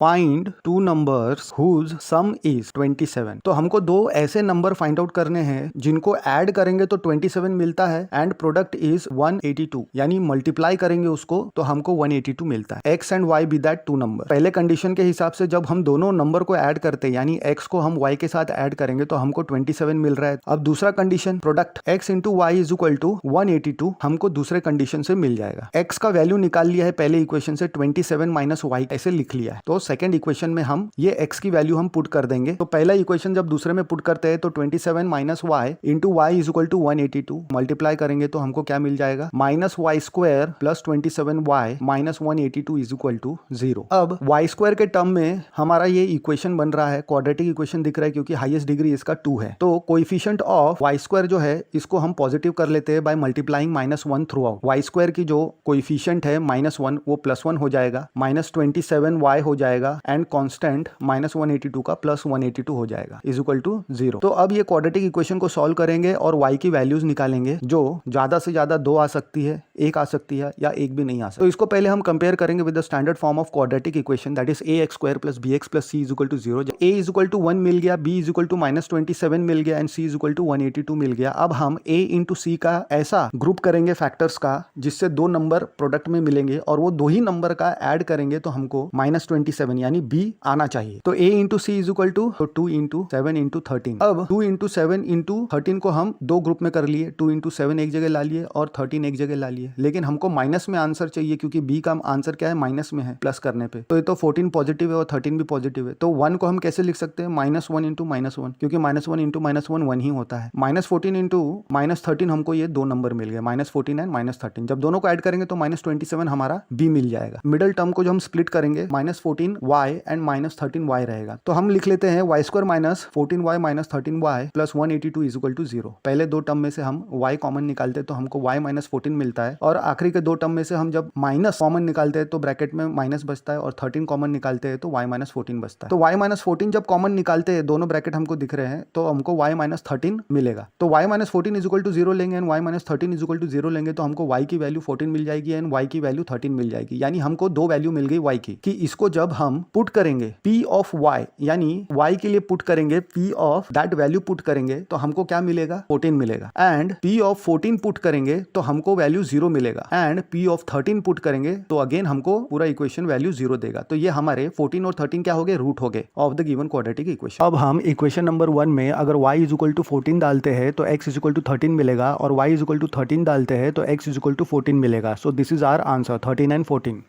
Find two numbers whose sum is 27। तो हमको दो ऐसे नंबर फाइंड आउट करने हैं जिनको ऐड करेंगे तो 27 मिलता है एंड प्रोडक्ट इज 182, यानी मल्टीप्लाई करेंगे उसको तो हमको 182 मिलता है। X and y be that two number. पहले कंडीशन के हिसाब से जब हम दोनों नंबर को ऐड करते हैं यानी एक्स को हम वाई के साथ ऐड करेंगे तो हमको 27 मिल रहा है। अब दूसरा condition product x into y is equal to 182 हमको दूसरे कंडीशन से मिल जाएगा। एक्स का वैल्यू निकाल लिया है पहले इक्वेशन से, 27 माइनस वाई ऐसे लिख लिया है। तो सेकंड इक्वेशन में हम ये x की वैल्यू हम पुट कर देंगे। तो पहला इक्वेशन जब दूसरे में पुट करते हैं तो 27 minus y into y is equal to 182 multiply करेंगे तो हमको क्या मिल जाएगा, minus y square plus 27 y minus 182 is equal to 0। अब वाई स्क्वायर के टर्म में हमारा ये इक्वेशन बन रहा है, क्वाड्रेटिक इक्वेशन दिख रहा है क्योंकि हाईएस्ट डिग्री इसका 2 है। तो कोएफिशिएंट ऑफ वाई स्क्वायर जो है इसको हम पॉजिटिव कर लेते हैं by multiplying -1 through out. Y square की जो कोएफिशिएंट है -1 वो +1 हो जाएगा, माइनस 27 वाई हो जाएगा एंड कांस्टेंट -182 का +182 हो जाएगा इज इक्वल टू 0। तो अब ये क्वाड्रेटिक इक्वेशन को सॉल्व करेंगे और y की वैल्यूज निकालेंगे जो ज्यादा से ज्यादा 2 आ सकती है, 1 आ सकती है या 1 भी नहीं आ सकती। तो इसको पहले हम कंपेयर करेंगे with the standard form of quadratic equation that is ax square plus bx plus c is equal to 0। a is equal to 1 मिल गया, b इज इक्वल टू -27 मिल गया and c is equal to 182 मिल गया। अब हम a into c का ऐसा ग्रुप करेंगे फैक्टर्स का जिससे दो नंबर प्रोडक्ट में मिलेंगे और वो दो ही नंबर का ऐड करेंगे तो हमको -27 यानी b आना चाहिए। तो a into c is equal to 2 into 7 into 13। अब 2 इंटू 7 इंटू 13 को हम दो ग्रुप में कर लिए, 2 इंटू 7 एक जगह ला लिए और 13 एक जगह ला लिए, लेकिन हमको माइनस में आंसर चाहिए क्योंकि b का आंसर क्या है, माइनस में है प्लस करने पे। तो ये तो 14 पॉजिटिव है और 13 भी पॉजिटिव है। तो 1 को हम कैसे लिख सकते हैं, -1 इंटू -1 क्योंकि -1 इंटू -1 1 ही होता है। -14 इंटू -13 हमको ये दो नंबर मिल गए, -14 एंड -13। जब दोनों को ऐड करेंगे तो -27 हमारा b मिल जाएगा। मिडल टर्म को जो हम स्प्लिट करेंगे -14 y एंड -13 y रहेगा। तो हम लिख लेते हैं y square minus 14y minus 13y plus 182 is equal to 0। पहले दो टर्म में से हम y कॉमन निकालते हैं तो हमको y माइनस 14 मिलता है और आखिरी के दो टर्म में से हम जब माइनस कॉमन निकालते हैं तो ब्रैकेट में माइनस बचता है और 13 कॉमन निकालते हैं तो y माइनस 14 बचता है। तो y माइनस 14 जब कॉमन निकालते हैं, दोनों ब्रैकेट हमको दिख रहे हैं, तो हमको y माइनस 13 मिलेगा। तो y minus 14 is equal to 0 लेंगे and y minus 13 is equal to 0 लेंगे तो हमको y की वैल्यू 14 मिल जाएगी एंड y की वैल्यू 13 मिल जाएगी। यानी हमको दो वैल्यू मिल गई y की, कि इसको जब हम पुट करेंगे p ऑफ y यानी y के लिए पुट करेंगे p of that value put करेंगे तो हमको क्या मिलेगा, 14 मिलेगा एंड p ऑफ 14 पुट करेंगे तो हमको वैल्यू 0 मिलेगा एंड p ऑफ 13 पुट करेंगे तो अगेन हमको पूरा इक्वेशन वैल्यू 0 देगा। तो ये हमारे 14 और 13 क्या हो गए, रूट हो गए of the given quadratic equation. अब हम इक्वेशन नंबर 1 में अगर y इज इक्वल टू 14 डालते हैं तो x इज इक्वल टू 13 मिलेगा और y इज इक्वल टू 13 डालते हैं तो x इज इक्वल टू 14 मिलेगा। So this is our answer 13 and 14।